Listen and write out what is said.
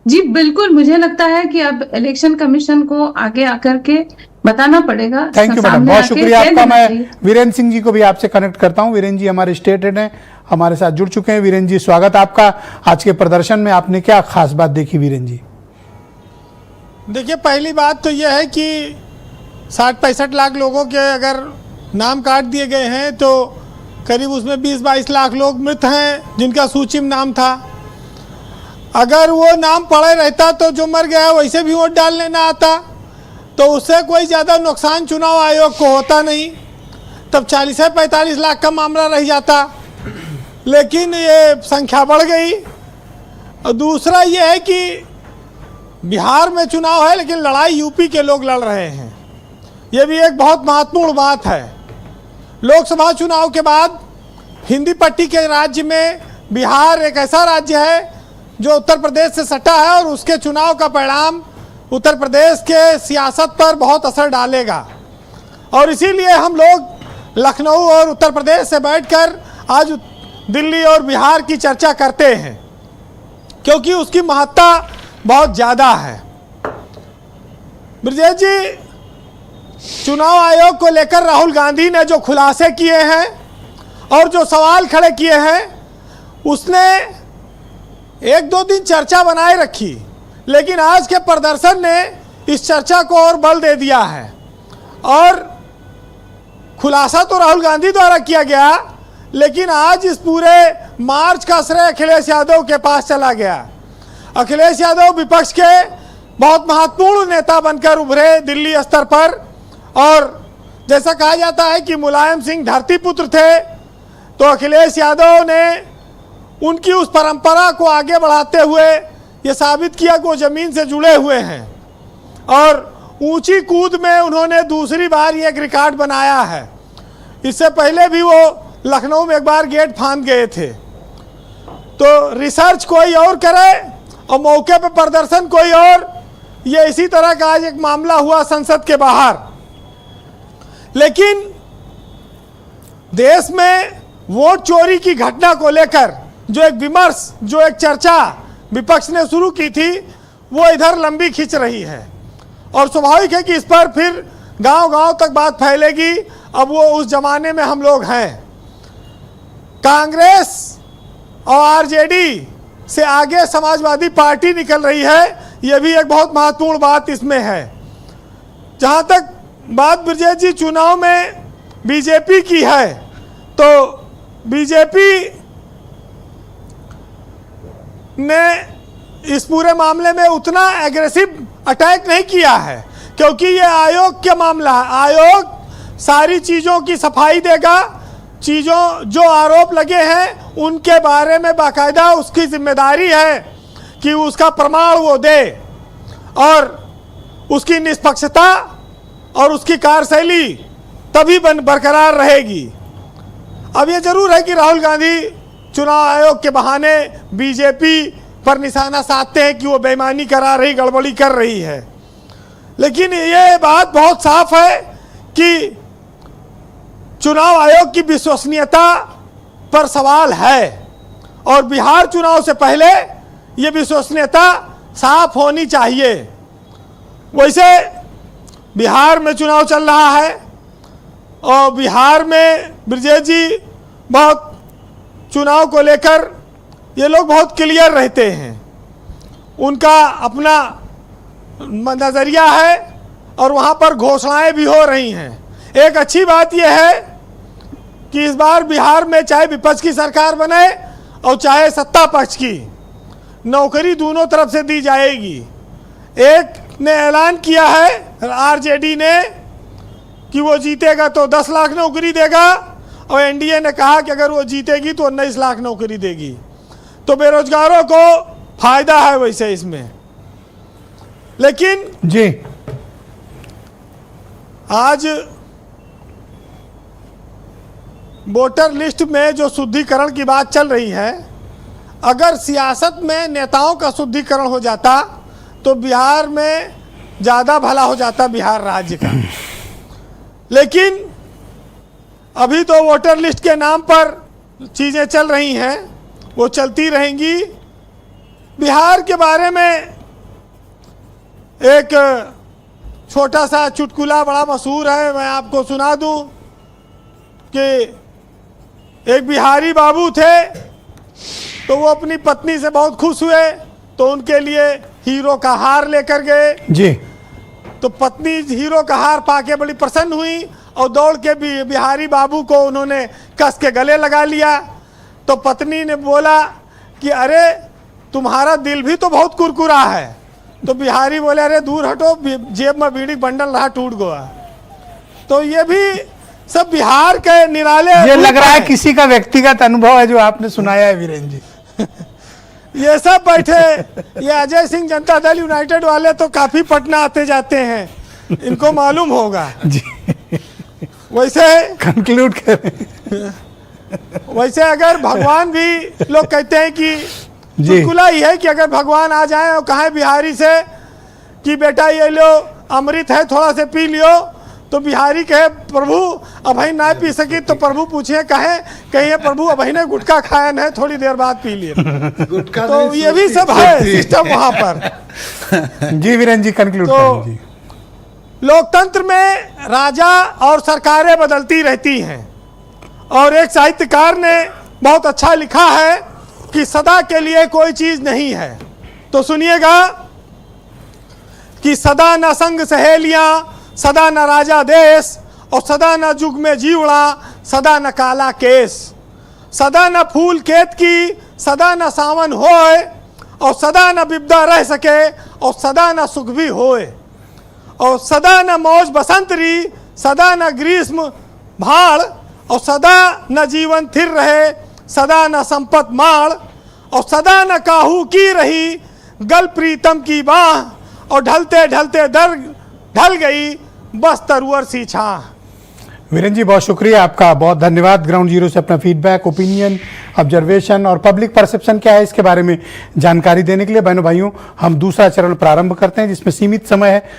जी बिल्कुल, मुझे लगता है कि अब इलेक्शन कमीशन को आगे आकर के बताना पड़ेगा। थैंक यू मैडम, सामने बहुत आके शुक्रिया कह आपका। देना मैं चाहिए। वीरेंद्र सिंह जी को भी आपसे कनेक्ट करता हूं। वीरेंद्र जी हमारे स्टेट हेड हैं, हमारे साथ जुड़ चुके हैं। वीरेंद्र जी, स्वागत आपका। आज के प्रदर्शन में आपने क्या खास बात देखी वीरेंद्र जी? देखिए, पहली बात तो यह है कि 60-65 लाख लोगों के अगर नाम काट दिए गए हैं तो करीब उसमें 20-22 लाख लोग मृत हैं जिनका सूची में नाम था। अगर वो नाम पड़े रहता तो जो मर गया वैसे भी वोट डालने ना आता, तो उससे कोई ज़्यादा नुकसान चुनाव आयोग को होता नहीं, तब 40-45 लाख का मामला रह जाता। लेकिन ये संख्या बढ़ गई। और दूसरा ये है कि बिहार में चुनाव है लेकिन लड़ाई यूपी के लोग लड़ रहे हैं, ये भी एक बहुत महत्वपूर्ण बात है। लोकसभा चुनाव के बाद हिंदी पट्टी के राज्य में बिहार एक ऐसा राज्य है जो उत्तर प्रदेश से सटा है और उसके चुनाव का परिणाम उत्तर प्रदेश के सियासत पर बहुत असर डालेगा। और इसीलिए हम लोग लखनऊ और उत्तर प्रदेश से बैठकर आज दिल्ली और बिहार की चर्चा करते हैं, क्योंकि उसकी महत्ता बहुत ज़्यादा है। ब्रजेश जी, चुनाव आयोग को लेकर राहुल गांधी ने जो खुलासे किए हैं और जो सवाल खड़े किए हैं, उसने 1-2 दिन चर्चा बनाए रखी, लेकिन आज के प्रदर्शन ने इस चर्चा को और बल दे दिया है। और खुलासा तो राहुल गांधी द्वारा किया गया, लेकिन आज इस पूरे मार्च का श्रेय अखिलेश यादव के पास चला गया। अखिलेश यादव विपक्ष के बहुत महत्वपूर्ण नेता बनकर उभरे दिल्ली स्तर पर, और जैसा कहा जाता है कि मुलायम सिंह धरती पुत्र थे, तो अखिलेश यादव ने उनकी उस परंपरा को आगे बढ़ाते हुए ये साबित किया कि वो ज़मीन से जुड़े हुए हैं। और ऊंची कूद में उन्होंने दूसरी बार ये एक रिकॉर्ड बनाया है। इससे पहले भी वो लखनऊ में एक बार गेट फांद गए थे। तो रिसर्च कोई और करे और मौके पर प्रदर्शन कोई और, ये इसी तरह का आज एक मामला हुआ संसद के बाहर। लेकिन देश में वोट चोरी की घटना को लेकर जो एक विमर्श, जो एक चर्चा विपक्ष ने शुरू की थी, वो इधर लंबी खिंच रही है। और स्वाभाविक है कि इस पर फिर गांव-गांव तक बात फैलेगी। अब वो उस जमाने में हम लोग हैं। कांग्रेस और आरजेडी से आगे समाजवादी पार्टी निकल रही है, ये भी एक बहुत महत्वपूर्ण बात इसमें है। जहाँ तक बात ब्रजेश जी चुनाव में बीजेपी की है, तो बीजेपी ने इस पूरे मामले में उतना एग्रेसिव अटैक नहीं किया है, क्योंकि ये आयोग का मामला है। आयोग सारी चीज़ों की सफाई देगा, चीज़ों जो आरोप लगे हैं उनके बारे में बाकायदा उसकी जिम्मेदारी है कि उसका प्रमाण वो दे, और उसकी निष्पक्षता और उसकी कार्यशैली तभी बरकरार रहेगी। अब ये जरूर है कि राहुल गांधी चुनाव आयोग के बहाने बीजेपी पर निशाना साधते हैं कि वो बेईमानी करा रही, गड़बड़ी कर रही है। लेकिन ये बात बहुत साफ है कि चुनाव आयोग की विश्वसनीयता पर सवाल है, और बिहार चुनाव से पहले ये विश्वसनीयता साफ होनी चाहिए। वैसे बिहार में चुनाव चल रहा है, और बिहार में ब्रजेश जी बहुत चुनाव को लेकर ये लोग बहुत क्लियर रहते हैं। उनका अपना नज़रिया है और वहाँ पर घोषणाएं भी हो रही हैं। एक अच्छी बात यह है कि इस बार बिहार में चाहे विपक्ष की सरकार बने और चाहे सत्ता पक्ष की, नौकरी दोनों तरफ से दी जाएगी। एक ने ऐलान किया है आरजेडी ने कि वो जीतेगा तो 10 लाख नौकरी देगा, और एनडीए ने कहा कि अगर वो जीतेगी तो 19 लाख नौकरी देगी। तो बेरोजगारों को फायदा है वैसे इसमें। लेकिन जी, आज वोटर लिस्ट में जो शुद्धिकरण की बात चल रही है, अगर सियासत में नेताओं का शुद्धिकरण हो जाता तो बिहार में ज़्यादा भला हो जाता, बिहार राज्य का। लेकिन अभी तो वोटर लिस्ट के नाम पर चीज़ें चल रही हैं, वो चलती रहेंगी। बिहार के बारे में एक छोटा सा चुटकुला बड़ा मशहूर है, मैं आपको सुना दूं कि एक बिहारी बाबू थे, तो वो अपनी पत्नी से बहुत खुश हुए, तो उनके लिए हीरो का हार लेकर गए। जी। तो पत्नी हीरो का हार पाके बड़ी प्रसन्न हुई और दौड़ के भी बिहारी बाबू को उन्होंने कस के गले लगा लिया। तो पत्नी ने बोला कि अरे तुम्हारा दिल भी तो बहुत कुरकुरा है। तो बिहारी बोले अरे दूर हटो, जेब में बीड़ी बंडल रहा टूट गया। तो ये भी सब बिहार के निराले, ये लग रहा है किसी का व्यक्तिगत अनुभव है जो आपने सुनाया है वीरेंद्र जी। ये सब बैठे, ये अजय सिंह जनता दल यूनाइटेड वाले तो काफी पटना आते जाते हैं, इनको मालूम होगा। जी। वैसे कंक्लूड करें। वैसे अगर भगवान भी, लोग कहते हैं कि जी। चुटकुला ही है कि अगर भगवान आ जाए और कहें बिहारी से कि बेटा ये लो अमृत है थोड़ा से पी लियो, तो बिहारी कहे प्रभु अभी ना पी सकी, तो प्रभु पूछे कहे प्रभु अभी ने गुटखा खाया है थोड़ी देर बाद पी लिए। तो ये भी सब है सिस्टम वहां पर। जी वीरेंद्र जी कंक्लूड तो करें जी। लोकतंत्र में राजा और सरकारें बदलती रहती हैं, और एक साहित्यकार ने बहुत अच्छा लिखा है कि सदा के लिए कोई चीज नहीं है। तो सुनिएगा कि सदा न संग सहेलियां, सदा न राजा देश, और सदा न जुग में जीवड़ा, सदा न काला केस, सदा न फूल खेत की, सदा न सावन होए, और सदा न विपदा रह सके, और सदा न सुख भी होए, और सदा न मौज बसंतरी, सदा न ग्रीष्म भाड़, और सदा न जीवन थिर रहे, सदा न संपत माड़, और सदा न काहू की रही गल प्रीतम की बाह, और ढलते ढलते दर ढल गई बस तरुअर सी छाह। वीरेंद्र जी बहुत शुक्रिया आपका, बहुत धन्यवाद। ग्राउंड जीरो से अपना फीडबैक, ओपिनियन, ऑब्जर्वेशन और पब्लिक परसेप्शन क्या है इसके बारे में जानकारी देने के लिए। बहनों भाइयों, हम दूसरा चरण प्रारंभ करते हैं जिसमें सीमित समय है।